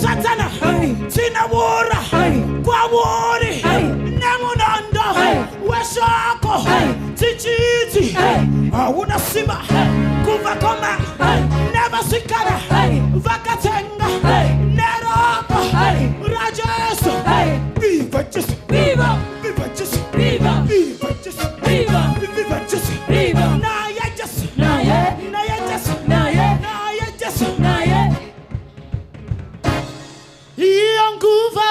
Satana, Tinawura, Kwawori, Namunanda, Weshako, Tichiti, Awuna Sima, Kuvakoma, Never Sikara, Vakatenga, Nerapa, Rajas, Viva just Viva, Viva just Viva, Viva just Viva, Viva just Viva, Naya just Naya, Naya just Naya, Naya just Naya. Yanguva,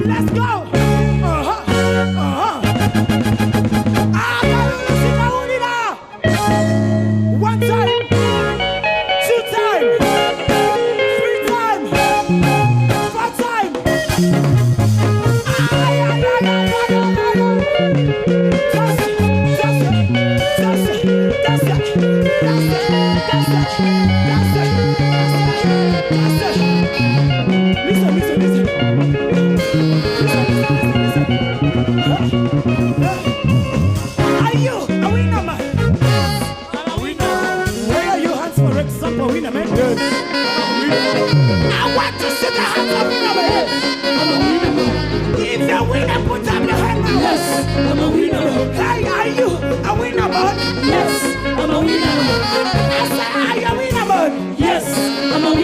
Let's go. One time, two time, three time, four time. Listen. Are you a winner, man? I'm a winner. Where are your hands for example, winner, man? Yes. I'm a winner. I want to see the hands of winner, man. I'm a winner. If the winner, put up your hand now. Yes. I'm a winner. Hey, are you a winner, man? Yes. I'm a winner. I say, are you a winner, man? Yes. I'm a winner.